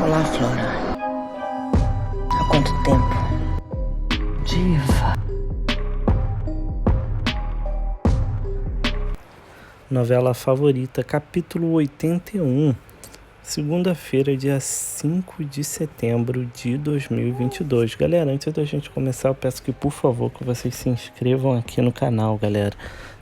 Olá, Flora. Há quanto tempo? Diva. Novela favorita, capítulo 81, segunda-feira, dia 5 de setembro de 2022. Galera, antes da gente começar, eu peço que, por favor, que vocês se inscrevam aqui no canal, galera.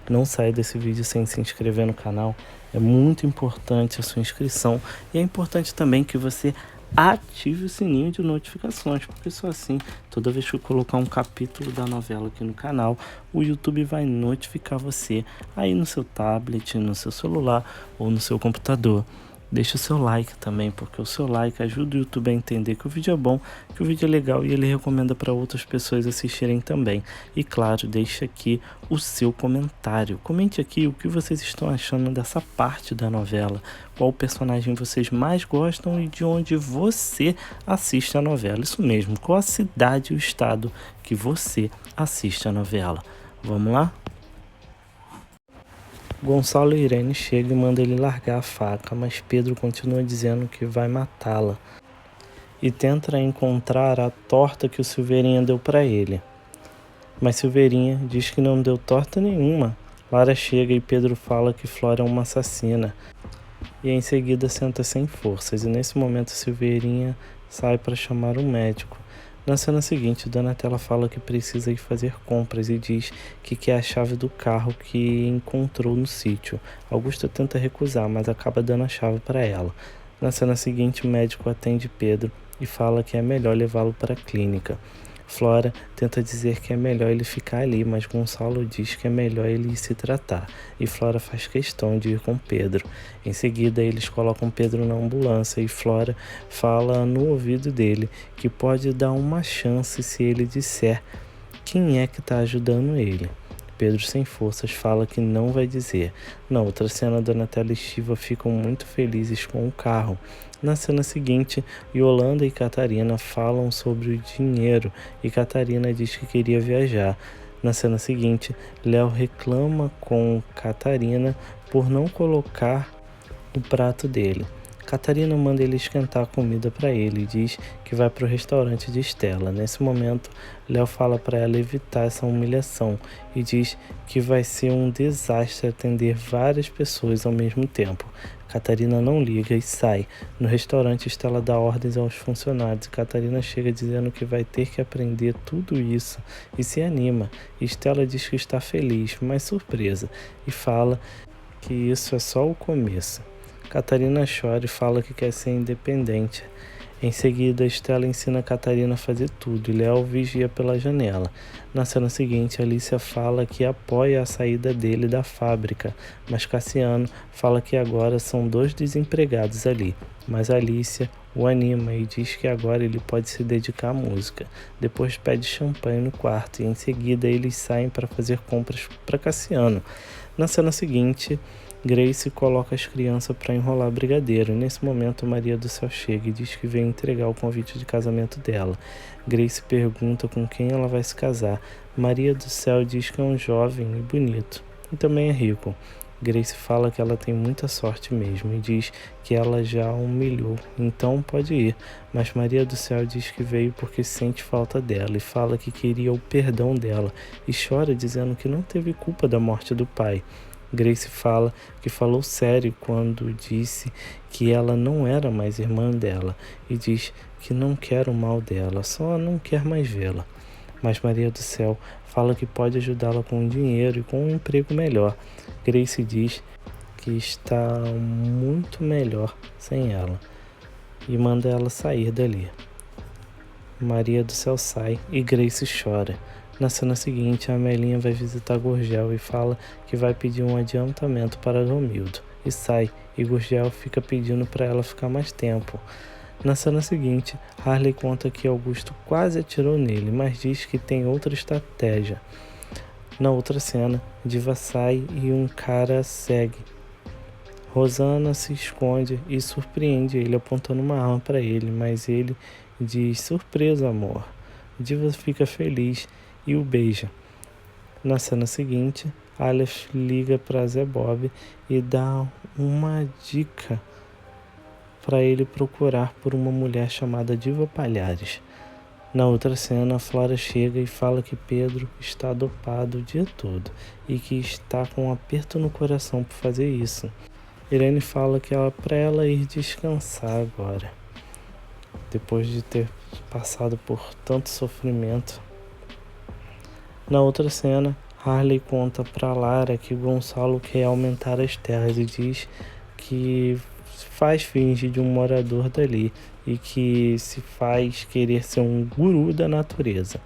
Não saia desse vídeo sem se inscrever no canal. É muito importante a sua inscrição. E é importante também que você ative o sininho de notificações, porque só assim, toda vez que eu colocar um capítulo da novela aqui no canal, o YouTube vai notificar você aí no seu tablet, no seu celular ou no seu computador. Deixa o seu like também, porque o seu like ajuda o YouTube a entender que o vídeo é bom, que o vídeo é legal e ele recomenda para outras pessoas assistirem também. E claro, deixa aqui o seu comentário. Comente aqui o que vocês estão achando dessa parte da novela, qual personagem vocês mais gostam e de onde você assiste a novela. Isso mesmo, qual a cidade e o estado que você assiste a novela. Vamos lá? Gonçalo e Irene chegam e mandam ele largar a faca, mas Pedro continua dizendo que vai matá-la e tenta encontrar a torta que o Silveirinha deu para ele. Mas Silveirinha diz que não deu torta nenhuma. Lara chega e Pedro fala que Flora é uma assassina e em seguida senta sem forças, e nesse momento Silveirinha sai para chamar um médico. Na cena seguinte, Donatella fala que precisa ir fazer compras e diz que quer a chave do carro que encontrou no sítio. Augusta tenta recusar, mas acaba dando a chave para ela. Na cena seguinte, o médico atende Pedro e fala que é melhor levá-lo para a clínica. Flora tenta dizer que é melhor ele ficar ali, mas Gonçalo diz que é melhor ele se tratar, e Flora faz questão de ir com Pedro. Em seguida, eles colocam Pedro na ambulância e Flora fala no ouvido dele que pode dar uma chance se ele disser quem é que está ajudando ele. Pedro, sem forças, fala que não vai dizer. Na outra cena, Donatella e Shiva ficam muito felizes com o carro. Na cena seguinte, Yolanda e Catarina falam sobre o dinheiro e Catarina diz que queria viajar. Na cena seguinte, Léo reclama com Catarina por não colocar o prato dele. Catarina manda ele esquentar a comida para ele e diz que vai para o restaurante de Estela. Nesse momento, Léo fala para ela evitar essa humilhação e diz que vai ser um desastre atender várias pessoas ao mesmo tempo. Catarina não liga e sai. No restaurante, Estela dá ordens aos funcionários e Catarina chega dizendo que vai ter que aprender tudo isso e se anima. Estela diz que está feliz, mas surpresa, e fala que isso é só o começo. Catarina chora e fala que quer ser independente. Em seguida, Estela ensina Catarina a fazer tudo e Léo vigia pela janela. Na cena seguinte, Alicia fala que apoia a saída dele da fábrica, mas Cassiano fala que agora são 2 desempregados ali. Mas Alicia o anima e diz que agora ele pode se dedicar à música. Depois pede champanhe no quarto e em seguida eles saem para fazer compras para Cassiano. Na cena seguinte, Grace coloca as crianças para enrolar brigadeiro. Nesse momento, Maria do Céu chega e diz que veio entregar o convite de casamento dela. Grace pergunta com quem ela vai se casar. Maria do Céu diz que é um jovem e bonito, e também é rico. Grace fala que ela tem muita sorte mesmo e diz que ela já a humilhou, então pode ir. Mas Maria do Céu diz que veio porque sente falta dela e fala que queria o perdão dela e chora dizendo que não teve culpa da morte do pai. Grace fala que falou sério quando disse que ela não era mais irmã dela e diz que não quer o mal dela, só não quer mais vê-la. Mas Maria do Céu fala que pode ajudá-la com dinheiro e com um emprego melhor. Grace diz que está muito melhor sem ela e manda ela sair dali. Maria do Céu sai e Grace chora. Na cena seguinte, a Amelinha vai visitar Gurgel e fala que vai pedir um adiantamento para Romildo. E sai, e Gurgel fica pedindo para ela ficar mais tempo. Na cena seguinte, Harley conta que Augusto quase atirou nele, mas diz que tem outra estratégia. Na outra cena, Diva sai e um cara segue. Rosana se esconde e surpreende ele apontando uma arma para ele, mas ele diz: surpresa, amor. Diva fica feliz e o beija. Na cena seguinte, Aleph liga para Zé Bob e dá uma dica para ele procurar por uma mulher chamada Diva Palhares. Na outra cena, Flora chega e fala que Pedro está dopado o dia todo e que está com um aperto no coração por fazer isso. Irene fala que é para ela ir descansar agora, depois de ter passado por tanto sofrimento. Na outra cena, Harley conta para Lara que Gonçalo quer aumentar as terras e diz que faz finge de um morador dali e que se faz querer ser um guru da natureza.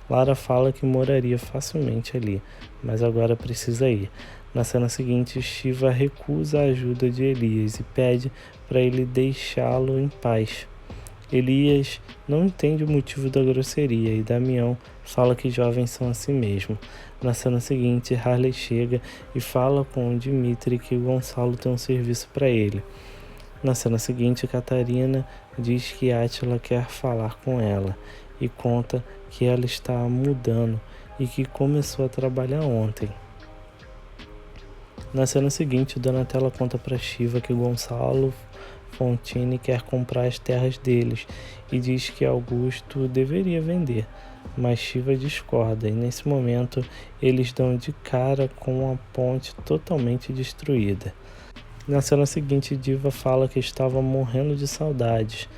Lara fala que moraria facilmente ali, mas agora precisa ir. Na cena seguinte, Shiva recusa a ajuda de Elias e pede para ele deixá-lo em paz. Elias não entende o motivo da grosseria e Damião fala que jovens são assim mesmo. Na cena seguinte, Harley chega e fala com Dimitri que Gonçalo tem um serviço para ele. Na cena seguinte, Catarina diz que Átila quer falar com ela e conta que ela está mudando e que começou a trabalhar ontem. Na cena seguinte, Donatella conta para Shiva que Gonçalo Fontini quer comprar as terras deles e diz que Augusto deveria vender, mas Shiva discorda e nesse momento eles dão de cara com a ponte totalmente destruída. Na cena seguinte, Diva fala que estava morrendo de saudades,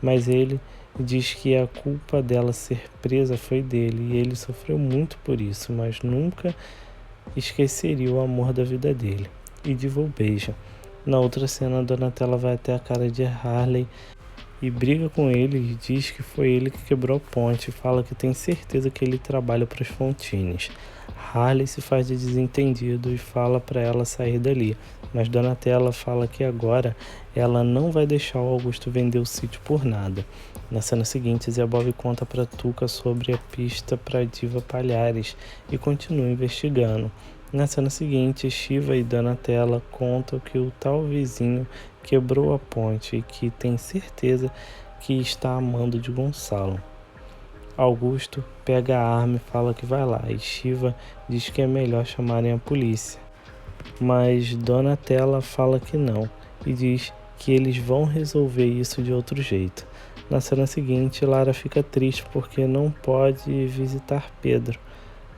mas ele diz que a culpa dela ser presa foi dele e ele sofreu muito por isso, mas nunca esqueceria o amor da vida dele. E Diva o beija. Na outra cena, Donatella vai até a cara de Harley e briga com ele e diz que foi ele que quebrou a ponte e fala que tem certeza que ele trabalha para os Fontines. Harley se faz de desentendido e fala para ela sair dali, mas Donatella fala que agora ela não vai deixar o Augusto vender o sítio por nada. Na cena seguinte, Zé Bob conta para Tuca sobre a pista para Diva Palhares e continua investigando. Na cena seguinte, Shiva e Donatella contam que o tal vizinho quebrou a ponte e que tem certeza que está amando de Gonçalo. Augusto pega a arma e fala que vai lá, e Shiva diz que é melhor chamarem a polícia. Mas Donatella fala que não, e diz que eles vão resolver isso de outro jeito. Na cena seguinte, Lara fica triste porque não pode visitar Pedro.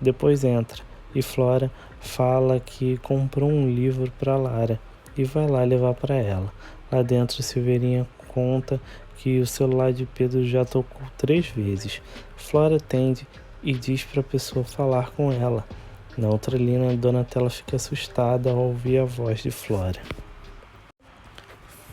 Depois entra, e Flora fala que comprou um livro para Lara, e vai lá levar para ela. Lá dentro, Silveirinha conta que o celular de Pedro já tocou 3 vezes. Flora atende e diz para a pessoa falar com ela. Na outra linha, Donatella fica assustada ao ouvir a voz de Flora.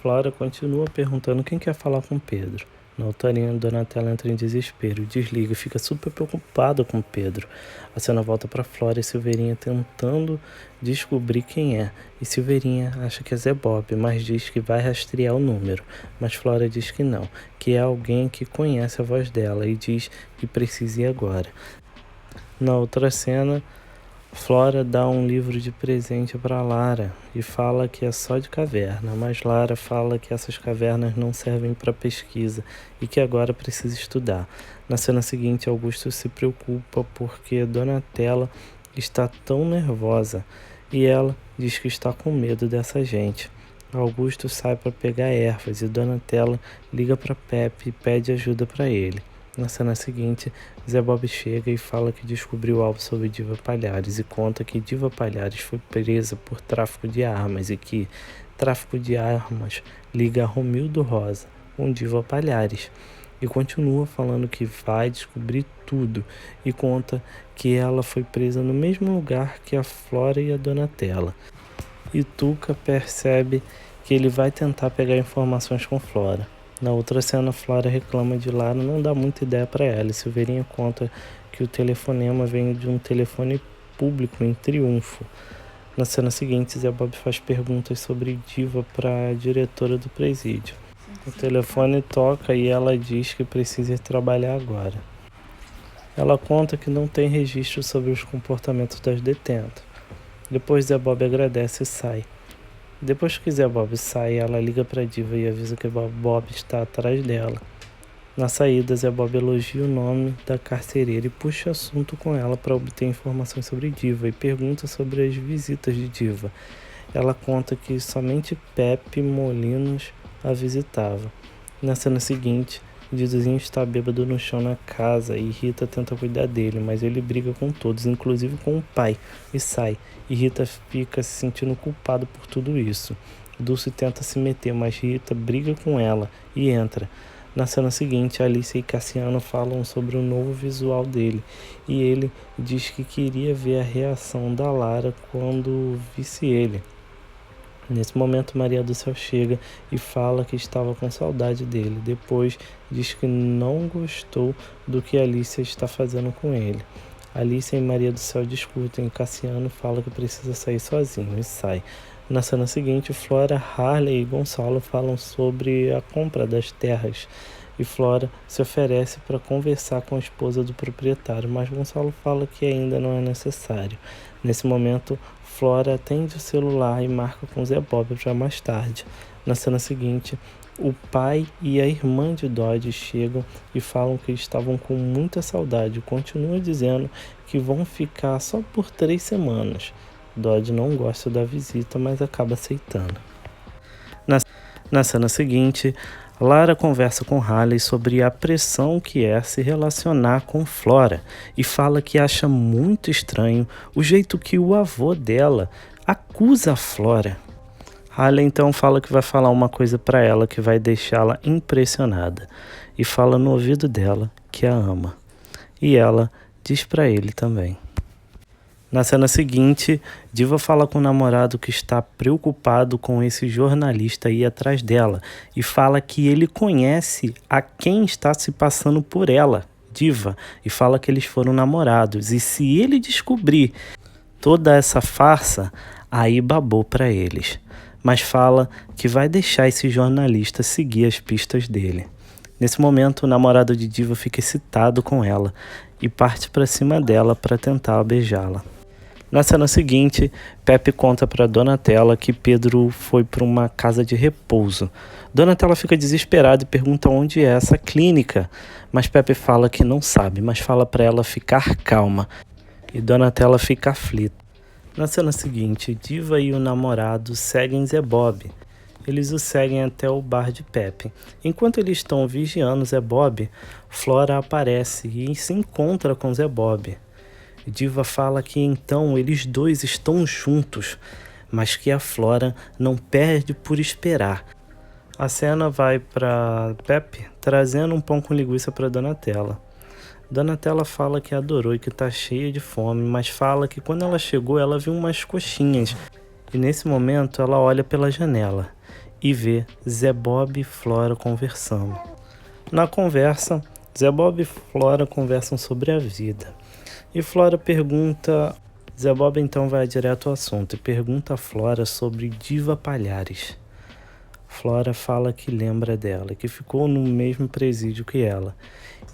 Flora continua perguntando quem quer falar com Pedro. Na outra linha, Donatella entra em desespero, desliga e fica super preocupada com Pedro. A cena volta para Flora e Silveirinha tentando descobrir quem é. E Silveirinha acha que é Zé Bob, mas diz que vai rastrear o número. Mas Flora diz que não, que é alguém que conhece a voz dela e diz que precisa ir agora. Na outra cena, Flora dá um livro de presente para Lara e fala que é só de caverna, mas Lara fala que essas cavernas não servem para pesquisa e que agora precisa estudar. Na cena seguinte, Augusto se preocupa porque Donatella está tão nervosa e ela diz que está com medo dessa gente. Augusto sai para pegar ervas e Donatella liga para Pepe e pede ajuda para ele. Na cena seguinte, Zé Bob chega e fala que descobriu algo sobre Diva Palhares e conta que Diva Palhares foi presa por tráfico de armas e que tráfico de armas liga Romildo Rosa com Diva Palhares. E continua falando que vai descobrir tudo e conta que ela foi presa no mesmo lugar que a Flora e a Donatella. E Tuca percebe que ele vai tentar pegar informações com Flora. Na outra cena, Flora reclama de Lara, não dá muita ideia para ela. Silveirinha conta que o telefonema vem de um telefone público em Triunfo. Na cena seguinte, Zé Bob faz perguntas sobre Diva para a diretora do presídio. O telefone toca e ela diz que precisa ir trabalhar agora. Ela conta que não tem registro sobre os comportamentos das detentas. Depois Zé Bob agradece e sai. Depois que Zé Bob sai, ela liga para Diva e avisa que Bob está atrás dela. Na saída, Zé Bob elogia o nome da carcereira e puxa assunto com ela para obter informações sobre Diva e pergunta sobre as visitas de Diva. Ela conta que somente Pepe Molinos a visitava. Na cena seguinte, Didozinho está bêbado no chão na casa e Rita tenta cuidar dele, mas ele briga com todos, inclusive com o pai, e sai. E Rita fica se sentindo culpada por tudo isso. Dulce tenta se meter, mas Rita briga com ela e entra. Na cena seguinte, Alice e Cassiano falam sobre o novo visual dele e ele diz que queria ver a reação da Lara quando visse ele. Nesse momento, Maria do Céu chega e fala que estava com saudade dele. Depois, diz que não gostou do que Alice está fazendo com ele. Alice e Maria do Céu discutem e Cassiano fala que precisa sair sozinho e sai. Na cena seguinte, Flora, Harley e Gonçalo falam sobre a compra das terras. E Flora se oferece para conversar com a esposa do proprietário, mas Gonçalo fala que ainda não é necessário. Nesse momento, Flora atende o celular e marca com Zé Bob para mais tarde. Na cena seguinte, o pai e a irmã de Dodge chegam e falam que estavam com muita saudade. Continua dizendo que vão ficar só por 3 semanas. Dodge não gosta da visita, mas acaba aceitando. Na cena seguinte, Lara conversa com Harley sobre a pressão que é se relacionar com Flora e fala que acha muito estranho o jeito que o avô dela acusa a Flora. Harley então fala que vai falar uma coisa para ela que vai deixá-la impressionada e fala no ouvido dela que a ama. E ela diz para ele também. Na cena seguinte, Diva fala com o namorado que está preocupado com esse jornalista ir atrás dela e fala que ele conhece a quem está se passando por ela, Diva, e fala que eles foram namorados. E se ele descobrir toda essa farsa, aí babou para eles. Mas fala que vai deixar esse jornalista seguir as pistas dele. Nesse momento, o namorado de Diva fica excitado com ela e parte para cima dela para tentar beijá-la. Na cena seguinte, Pepe conta para Donatella que Pedro foi para uma casa de repouso. Donatella fica desesperada e pergunta onde é essa clínica, mas Pepe fala que não sabe, mas fala para ela ficar calma. E Donatella fica aflita. Na cena seguinte, Diva e o namorado seguem Zé Bob. Eles o seguem até o bar de Pepe. Enquanto eles estão vigiando Zé Bob, Flora aparece e se encontra com Zé Bob. Diva fala que então eles dois estão juntos, mas que a Flora não perde por esperar. A cena vai para Pepe trazendo um pão com linguiça para Donatella. Donatella fala que adorou e que está cheia de fome, mas fala que quando ela chegou ela viu umas coxinhas. E nesse momento ela olha pela janela e vê Zé Bob e Flora conversando. Na conversa, Zé Bob e Flora conversam sobre a vida. E Flora pergunta... Zé Bob então vai direto ao assunto e pergunta a Flora sobre Diva Palhares. Flora fala que lembra dela, que ficou no mesmo presídio que ela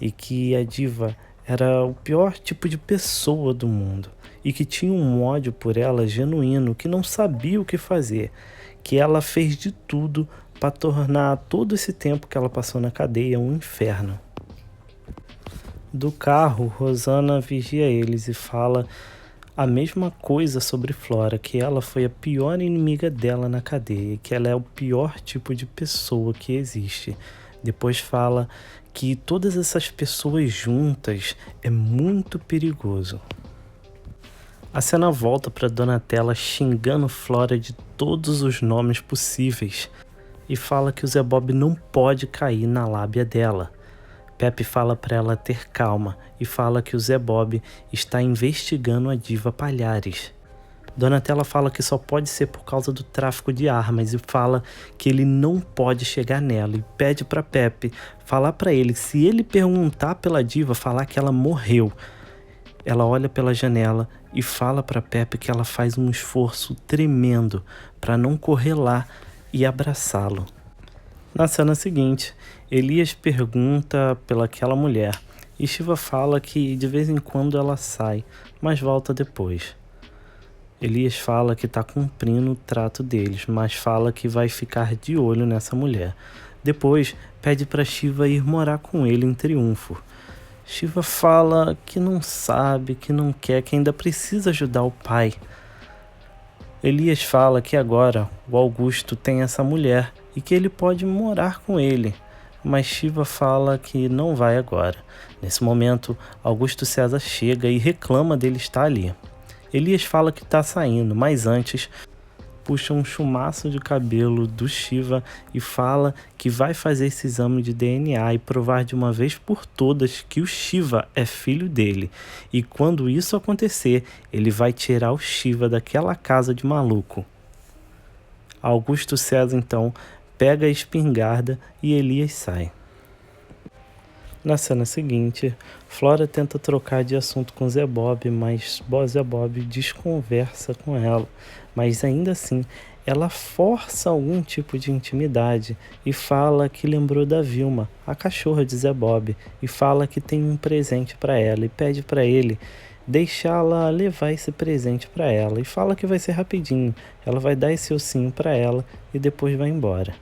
e que a Diva era o pior tipo de pessoa do mundo e que tinha um ódio por ela genuíno, que não sabia o que fazer, que ela fez de tudo para tornar todo esse tempo que ela passou na cadeia um inferno. Do carro, Rosana vigia eles e fala a mesma coisa sobre Flora, que ela foi a pior inimiga dela na cadeia, que ela é o pior tipo de pessoa que existe. Depois fala que todas essas pessoas juntas é muito perigoso. A cena volta para Donatella xingando Flora de todos os nomes possíveis e fala que o Zé Bob não pode cair na lábia dela. Pepe fala para ela ter calma e fala que o Zé Bob está investigando a Diva Palhares. Donatella fala que só pode ser por causa do tráfico de armas e fala que ele não pode chegar nela e pede para Pepe falar para ele, se ele perguntar pela Diva, falar que ela morreu. Ela olha pela janela e fala para Pepe que ela faz um esforço tremendo para não correr lá e abraçá-lo. Na cena seguinte, Elias pergunta pelaquela mulher e Shiva fala que de vez em quando ela sai, mas volta depois. Elias fala que está cumprindo o trato deles, mas fala que vai ficar de olho nessa mulher. Depois, pede para Shiva ir morar com ele em Triunfo. Shiva fala que não sabe, que não quer, que ainda precisa ajudar o pai. Elias fala que agora o Augusto tem essa mulher e que ele pode morar com ele, mas Shiva fala que não vai agora. Nesse momento, Augusto César chega e reclama dele estar ali. Elias fala que está saindo, mas antes puxa um chumaço de cabelo do Shiva e fala que vai fazer esse exame de DNA e provar de uma vez por todas que o Shiva é filho dele. E quando isso acontecer, ele vai tirar o Shiva daquela casa de maluco. Augusto César então pega a espingarda e Elias sai. Na cena seguinte, Flora tenta trocar de assunto com Zé Bob, mas Zé Bob desconversa com ela. Mas ainda assim, ela força algum tipo de intimidade e fala que lembrou da Vilma, a cachorra de Zé Bob, e fala que tem um presente para ela e pede para ele deixá-la levar esse presente para ela e fala que vai ser rapidinho. Ela vai dar esse ossinho para ela e depois vai embora.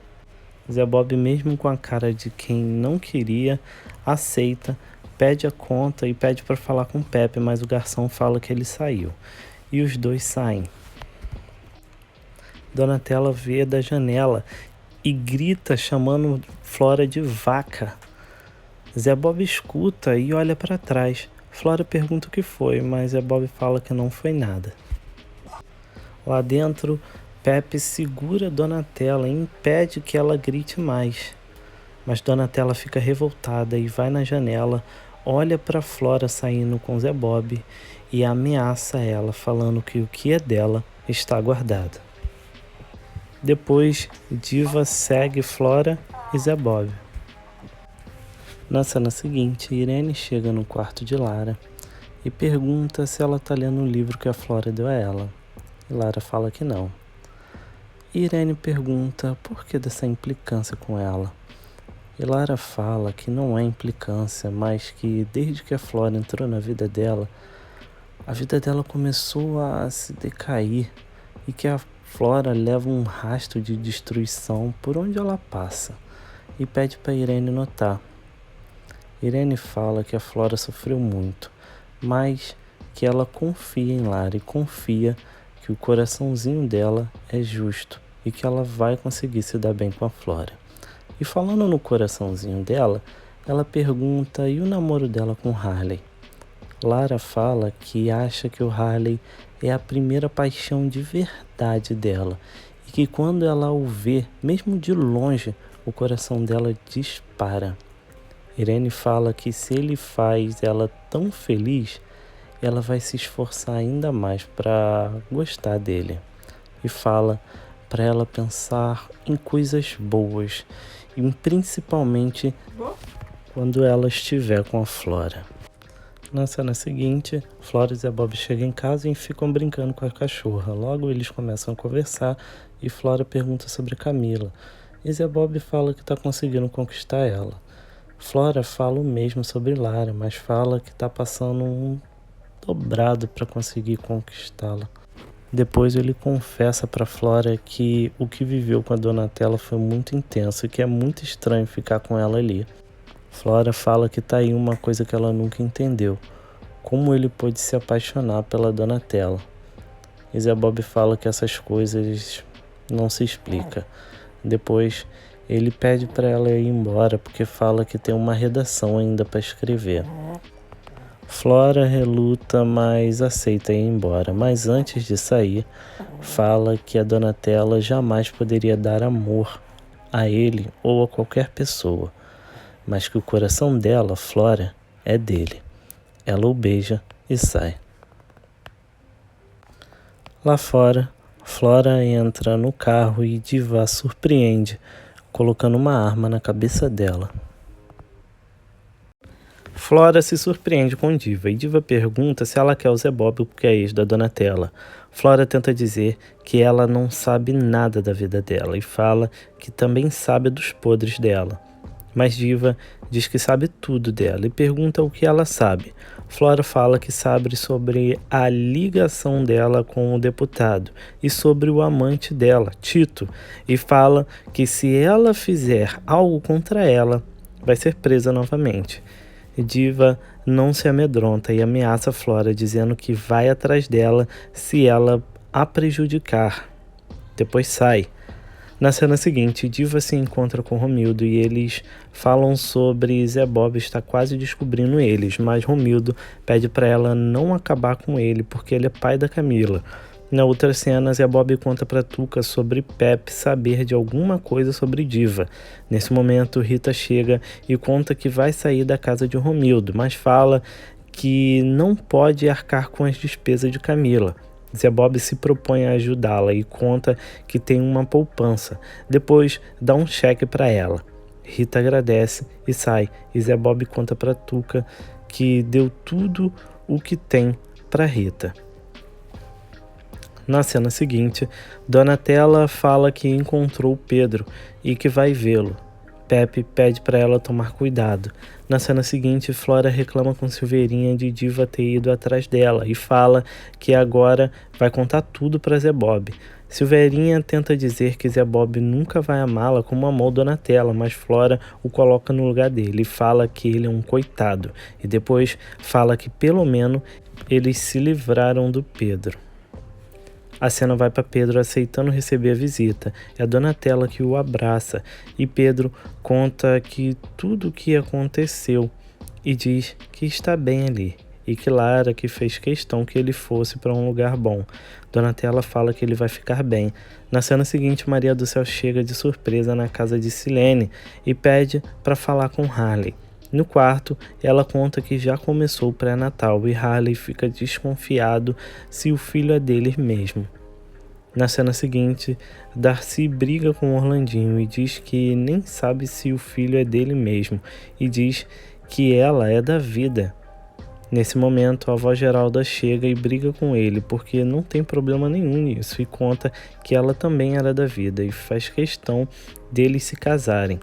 Zé Bob, mesmo com a cara de quem não queria, aceita, pede a conta e pede para falar com Pepe, mas o garçom fala que ele saiu. E os dois saem. Donatella vê da janela e grita chamando Flora de vaca. Zé Bob escuta e olha para trás. Flora pergunta o que foi, mas Zé Bob fala que não foi nada. Lá dentro, Pepe segura Donatella e impede que ela grite mais. Mas Donatella fica revoltada e vai na janela, olha para Flora saindo com Zé Bob e ameaça ela, falando que o que é dela está guardado. Depois, Diva segue Flora e Zé Bob. Na cena seguinte, Irene chega no quarto de Lara e pergunta se ela está lendo o livro que a Flora deu a ela. E Lara fala que não. Irene pergunta por que dessa implicância com ela. E Lara fala que não é implicância, mas que desde que a Flora entrou na vida dela, a vida dela começou a se decair e que a Flora leva um rastro de destruição por onde ela passa e pede para Irene notar. Irene fala que a Flora sofreu muito, mas que ela confia em Lara e confia que o coraçãozinho dela é justo e que ela vai conseguir se dar bem com a Flora. E falando no coraçãozinho dela, ela pergunta e o namoro dela com Harley. Lara fala que acha que o Harley é a primeira paixão de verdade dela e que quando ela o vê, mesmo de longe, o coração dela dispara. Irene fala que se ele faz ela tão feliz, ela vai se esforçar ainda mais para gostar dele. E fala para ela pensar em coisas boas, e principalmente quando ela estiver com a Flora. Na cena seguinte, Flora e Zé Bob chegam em casa e ficam brincando com a cachorra. Logo eles começam a conversar e Flora pergunta sobre Camila. E Zé Bob fala que está conseguindo conquistar ela. Flora fala o mesmo sobre Lara, mas fala que está passando um dobrado para conseguir conquistá-la. Depois ele confessa para Flora que o que viveu com a Donatella foi muito intenso e que é muito estranho ficar com ela ali. Flora fala que tá aí uma coisa que ela nunca entendeu: como ele pôde se apaixonar pela Donatella. E Zé Bob fala que essas coisas não se explicam. Depois ele pede para ela ir embora porque fala que tem uma redação ainda para escrever. Flora reluta, mas aceita ir embora. Mas antes de sair, fala que a Donatella jamais poderia dar amor a ele ou a qualquer pessoa, mas que o coração dela, Flora, é dele. Ela o beija e sai. Lá fora, Flora entra no carro e Diva a surpreende, colocando uma arma na cabeça dela. Flora se surpreende com Diva e Diva pergunta se ela quer o Zé Bob porque é ex da Donatella. Flora tenta dizer que ela não sabe nada da vida dela e fala que também sabe dos podres dela. Mas Diva diz que sabe tudo dela e pergunta o que ela sabe. Flora fala que sabe sobre a ligação dela com o deputado e sobre o amante dela, Tito, e fala que se ela fizer algo contra ela, vai ser presa novamente. Diva não se amedronta e ameaça Flora, dizendo que vai atrás dela se ela a prejudicar. Depois sai. Na cena seguinte, Diva se encontra com Romildo e eles falam sobre Zé Bob estar quase descobrindo eles, mas Romildo pede para ela não acabar com ele porque ele é pai da Camila. Na outra cena, Zé Bob conta para Tuca sobre Pepe saber de alguma coisa sobre Diva. Nesse momento, Rita chega e conta que vai sair da casa de Romildo, mas fala que não pode arcar com as despesas de Camila. Zé Bob se propõe a ajudá-la e conta que tem uma poupança. Depois, dá um cheque para ela. Rita agradece e sai, e Zé Bob conta para Tuca que deu tudo o que tem para Rita. Na cena seguinte, Donatella fala que encontrou Pedro e que vai vê-lo. Pepe pede para ela tomar cuidado. Na cena seguinte, Flora reclama com Silveirinha de Diva ter ido atrás dela e fala que agora vai contar tudo para Zé Bob. Silveirinha tenta dizer que Zé Bob nunca vai amá-la como amou Donatella, mas Flora o coloca no lugar dele e fala que ele é um coitado. E depois fala que pelo menos eles se livraram do Pedro. A cena vai para Pedro aceitando receber a visita. É a Donatella que o abraça e Pedro conta que tudo o que aconteceu e diz que está bem ali e que Lara que fez questão que ele fosse para um lugar bom. Donatella fala que ele vai ficar bem. Na cena seguinte, Maria do Céu chega de surpresa na casa de Silene e pede para falar com Harley. No quarto, ela conta que já começou o pré-natal e Harley fica desconfiado se o filho é dele mesmo. Na cena seguinte, Darcy briga com Orlandinho e diz que nem sabe se o filho é dele mesmo e diz que ela é da vida. Nesse momento, a avó Geralda chega e briga com ele porque não tem problema nenhum nisso e conta que ela também era da vida e faz questão deles se casarem.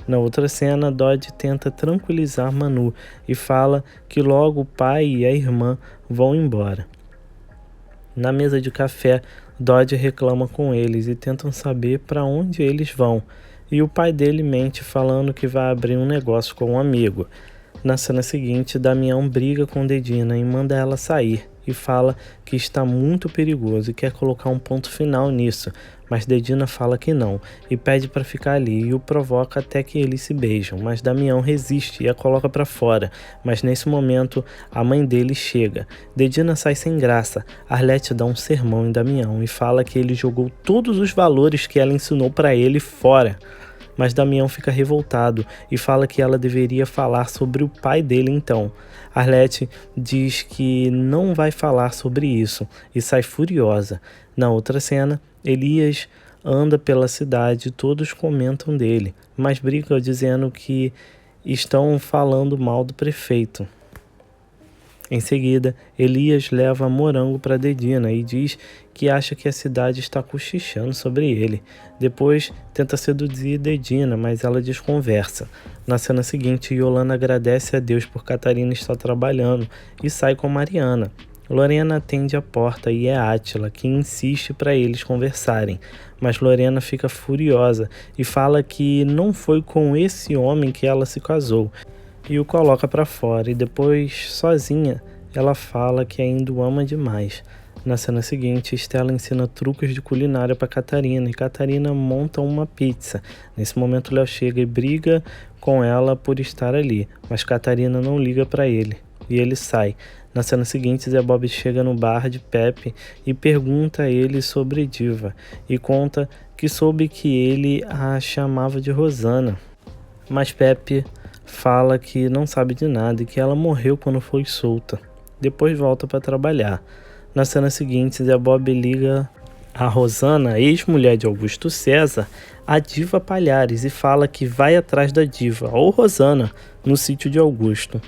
Na outra cena, Dodge tenta tranquilizar Manu e fala que logo o pai e a irmã vão embora. Na mesa de café, Dodge reclama com eles e tentam saber para onde eles vão. E o pai dele mente falando que vai abrir um negócio com um amigo. Na cena seguinte, Damião briga com Dedina e manda ela sair e fala que está muito perigoso e quer colocar um ponto final nisso, mas Dedina fala que não e pede para ficar ali e o provoca até que eles se beijam, mas Damião resiste e a coloca para fora, mas nesse momento a mãe dele chega. Dedina sai sem graça, Arlete dá um sermão em Damião e fala que ele jogou todos os valores que ela ensinou para ele fora. Mas Damião fica revoltado e fala que ela deveria falar sobre o pai dele então. Arlete diz que não vai falar sobre isso e sai furiosa. Na outra cena, Elias anda pela cidade e todos comentam dele, mas brigam dizendo que estão falando mal do prefeito. Em seguida, Elias leva Morango para Dedina e diz que acha que a cidade está cochichando sobre ele. Depois, tenta seduzir Dedina, mas ela desconversa. Na cena seguinte, Yolanda agradece a Deus por Catarina estar trabalhando e sai com Mariana. Lorena atende a porta e é Átila que insiste para eles conversarem, mas Lorena fica furiosa e fala que não foi com esse homem que ela se casou e o coloca para fora, e depois, sozinha, ela fala que ainda o ama demais. Na cena seguinte, Estela ensina truques de culinária para Catarina e Catarina monta uma pizza. Nesse momento, Léo chega e briga com ela por estar ali, mas Catarina não liga para ele e ele sai. Na cena seguinte, Zé Bob chega no bar de Pepe e pergunta a ele sobre Diva e conta que soube que ele a chamava de Rosana, mas Pepe fala que não sabe de nada e que ela morreu quando foi solta. Depois volta para trabalhar. Na cena seguinte, Zé Bob liga a Rosana, ex-mulher de Augusto César, a Diva Palhares e fala que vai atrás da Diva, ou Rosana, no sítio de Augusto.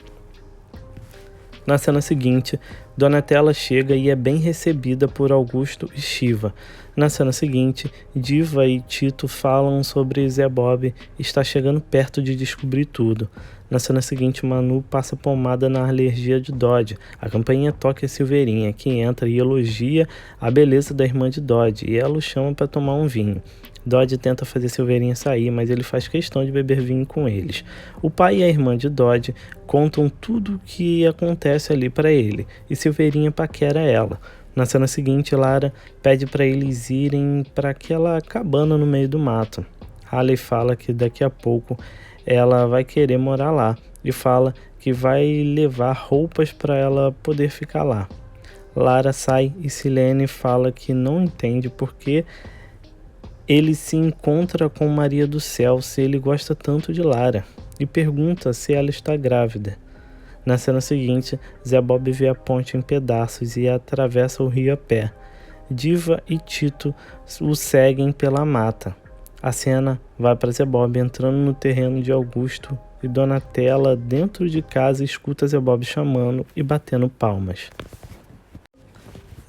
Na cena seguinte, Donatella chega e é bem recebida por Augusto e Shiva. Na cena seguinte, Diva e Tito falam sobre Zé Bob está chegando perto de descobrir tudo. Na cena seguinte, Manu passa pomada na alergia de Dodge. A campainha toca a Silveirinha, que entra e elogia a beleza da irmã de Dodge, e ela o chama para tomar um vinho. Dodge tenta fazer Silveirinha sair, mas ele faz questão de beber vinho com eles. O pai e a irmã de Dodge contam tudo o que acontece ali para ele, e Silveirinha paquera ela. Na cena seguinte, Lara pede para eles irem para aquela cabana no meio do mato. Harley fala que daqui a pouco ela vai querer morar lá e fala que vai levar roupas para ela poder ficar lá. Lara sai e Silene fala que não entende porque ele se encontra com Maria do Céu se ele gosta tanto de Lara e pergunta se ela está grávida. Na cena seguinte, Zé Bob vê a ponte em pedaços e atravessa o rio a pé. Diva e Tito o seguem pela mata. A cena vai para Zé Bob entrando no terreno de Augusto e Donatella dentro de casa escuta Zé Bob chamando e batendo palmas.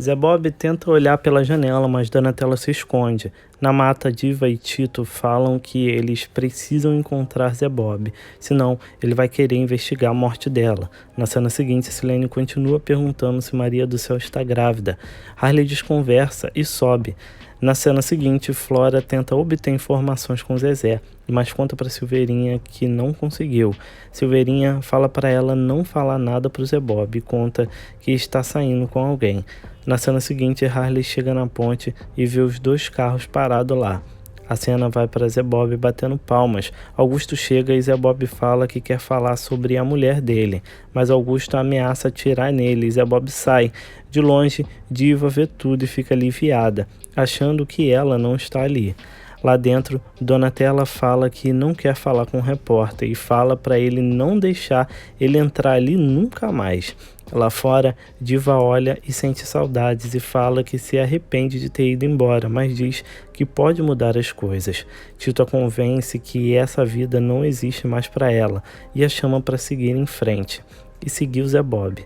Zé Bob tenta olhar pela janela, mas Donatella se esconde. Na mata, Diva e Tito falam que eles precisam encontrar Zé Bob, senão ele vai querer investigar a morte dela. Na cena seguinte, Silene continua perguntando se Maria do Céu está grávida. Harley desconversa e sobe. Na cena seguinte, Flora tenta obter informações com Zezé, mas conta para Silveirinha que não conseguiu. Silveirinha fala para ela não falar nada para o Zé Bob e conta que está saindo com alguém. Na cena seguinte, Harley chega na ponte e vê os 2 carros parados lá. A cena vai para Zé Bob batendo palmas. Augusto chega e Zé Bob fala que quer falar sobre a mulher dele, mas Augusto ameaça atirar nele e Zé Bob sai. De longe, Diva vê tudo e fica aliviada, achando que ela não está ali. Lá dentro, Donatella fala que não quer falar com o repórter e fala para ele não deixar ele entrar ali nunca mais. Lá fora, Diva olha e sente saudades e fala que se arrepende de ter ido embora, mas diz que pode mudar as coisas. Tito a convence que essa vida não existe mais para ela e a chama para seguir em frente e seguir o Zé Bob.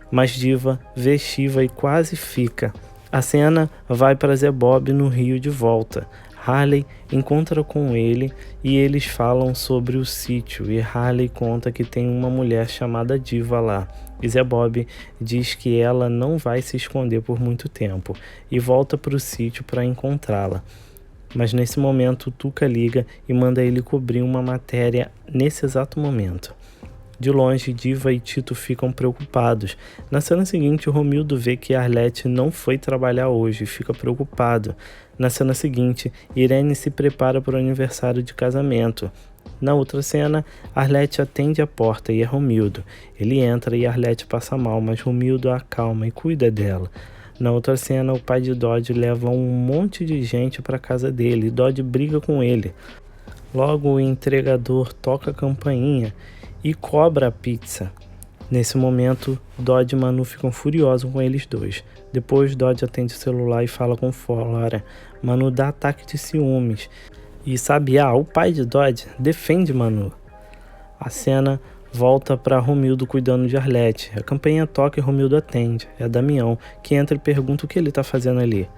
Mas Diva vê Shiva e quase fica. A cena vai para Zé Bob no rio de volta. Harley encontra com ele e eles falam sobre o sítio e Harley conta que tem uma mulher chamada Diva lá. E Zé Bob diz que ela não vai se esconder por muito tempo e volta para o sítio para encontrá-la. Mas nesse momento Tuca liga e manda ele cobrir uma matéria nesse exato momento. De longe, Diva e Tito ficam preocupados. Na cena seguinte, Romildo vê que Arlete não foi trabalhar hoje e fica preocupado. Na cena seguinte, Irene se prepara para o aniversário de casamento. Na outra cena, Arlete atende a porta e é Romildo. Ele entra e Arlete passa mal, mas Romildo a acalma e cuida dela. Na outra cena, o pai de Dodge leva um monte de gente para a casa dele e Dodge briga com ele. Logo, o entregador toca a campainha e cobra a pizza. Nesse momento, Dodge e Manu ficam furiosos com eles dois. Depois, Dodge atende o celular e fala com Flora. Manu dá ataque de ciúmes. E Sabiá, o pai de Dodge, defende Manu. A cena volta para Romildo cuidando de Arlete. A campainha toca e Romildo atende. É Damião, que entra e pergunta o que ele está fazendo ali.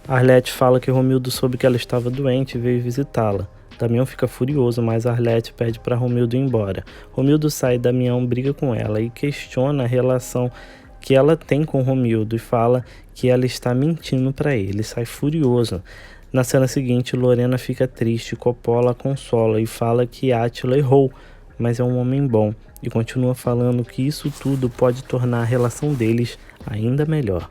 Arlete fala que Romildo soube que ela estava doente e veio visitá-la. Damião fica furioso, mas Arlete pede para Romildo ir embora. Romildo sai e Damião briga com ela e questiona a relação que ela tem com Romildo e fala que ela está mentindo para ele. Sai furioso. Na cena seguinte, Lorena fica triste, Coppola consola e fala que Átila errou, mas é um homem bom, e continua falando que isso tudo pode tornar a relação deles ainda melhor.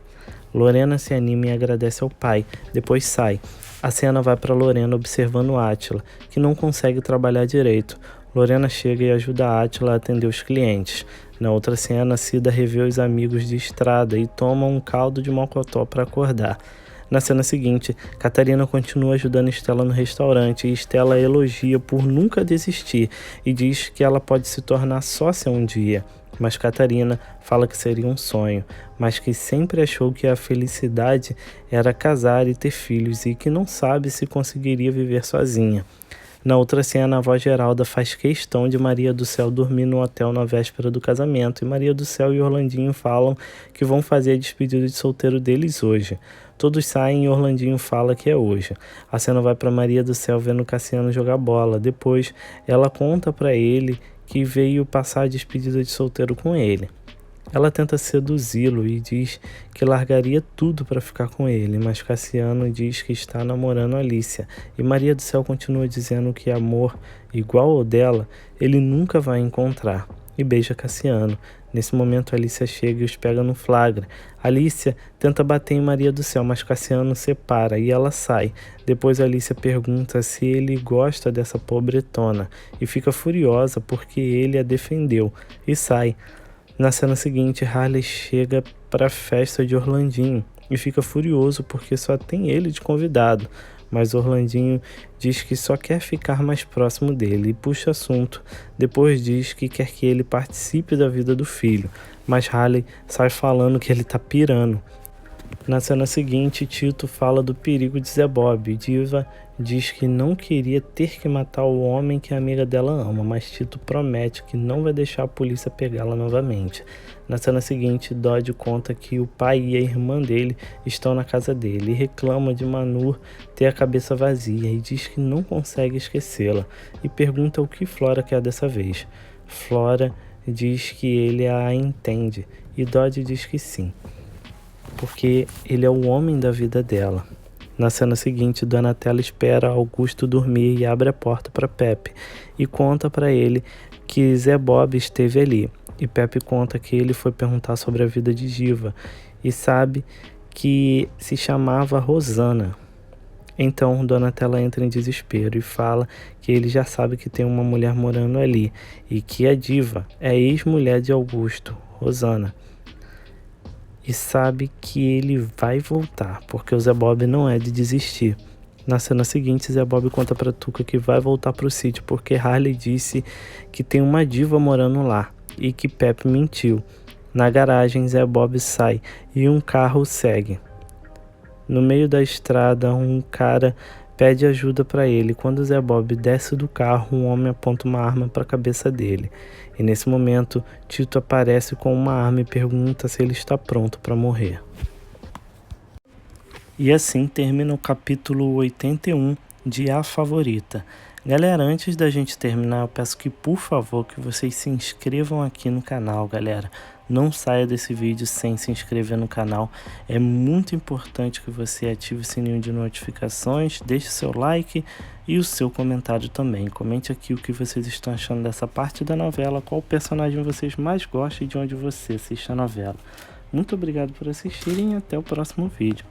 Lorena se anima e agradece ao pai, depois sai. A cena vai para Lorena observando Átila, que não consegue trabalhar direito. Lorena chega e ajuda Átila a atender os clientes. Na outra cena, Cida revê os amigos de estrada e toma um caldo de mocotó para acordar. Na cena seguinte, Catarina continua ajudando Estela no restaurante e Estela elogia por nunca desistir e diz que ela pode se tornar sócia um dia. Mas Catarina fala que seria um sonho, mas que sempre achou que a felicidade era casar e ter filhos e que não sabe se conseguiria viver sozinha. Na outra cena, a avó Geralda faz questão de Maria do Céu dormir no hotel na véspera do casamento e Maria do Céu e Orlandinho falam que vão fazer a despedida de solteiro deles hoje. Todos saem e Orlandinho fala que é hoje. A cena vai para Maria do Céu vendo Cassiano jogar bola. Depois, ela conta para ele que veio passar a despedida de solteiro com ele. Ela tenta seduzi-lo e diz que largaria tudo para ficar com ele, mas Cassiano diz que está namorando Alicia e Maria do Céu continua dizendo que amor igual ao dela ele nunca vai encontrar e beija Cassiano. Nesse momento, Alicia chega e os pega no flagra. Alicia tenta bater em Maria do Céu, mas Cassiano separa e ela sai. Depois Alicia pergunta se ele gosta dessa pobretona e fica furiosa porque ele a defendeu e sai. Na cena seguinte, Harley chega para a festa de Orlandinho e fica furioso porque só tem ele de convidado. Mas Orlandinho diz que só quer ficar mais próximo dele e puxa assunto. Depois diz que quer que ele participe da vida do filho, mas Harley sai falando que ele tá pirando. Na cena seguinte, Tito fala do perigo de Zé Bob. Diva diz que não queria ter que matar o homem que a amiga dela ama, mas Tito promete que não vai deixar a polícia pegá-la novamente. Na cena seguinte, Dodge conta que o pai e a irmã dele estão na casa dele e reclama de Manur ter a cabeça vazia e diz que não consegue esquecê-la e pergunta o que Flora quer dessa vez. Flora diz que ele a entende e Dodge diz que sim, porque ele é o homem da vida dela. Na cena seguinte, Donatella espera Augusto dormir e abre a porta para Pepe e conta para ele que Zé Bob esteve ali. E Pepe conta que ele foi perguntar sobre a vida de Diva e sabe que se chamava Rosana. Então Donatella entra em desespero e fala que ele já sabe que tem uma mulher morando ali e que a Diva é ex-mulher de Augusto, Rosana. E sabe que ele vai voltar, porque o Zé Bob não é de desistir. Na cena seguinte, Zé Bob conta pra Tuca que vai voltar pro sítio, porque Harley disse que tem uma diva morando lá, e que Pepe mentiu. Na garagem, Zé Bob sai, e um carro o segue. No meio da estrada, um cara pede ajuda para ele. Quando Zé Bob desce do carro, um homem aponta uma arma para a cabeça dele. E nesse momento, Tito aparece com uma arma e pergunta se ele está pronto para morrer. E assim termina o capítulo 81 de A Favorita. Galera, antes da gente terminar, eu peço que, por favor, que vocês se inscrevam aqui no canal, galera. Não saia desse vídeo sem se inscrever no canal. É muito importante que você ative o sininho de notificações, deixe seu like e o seu comentário também. Comente aqui o que vocês estão achando dessa parte da novela, qual personagem vocês mais gostam e de onde você assiste a novela. Muito obrigado por assistirem e até o próximo vídeo.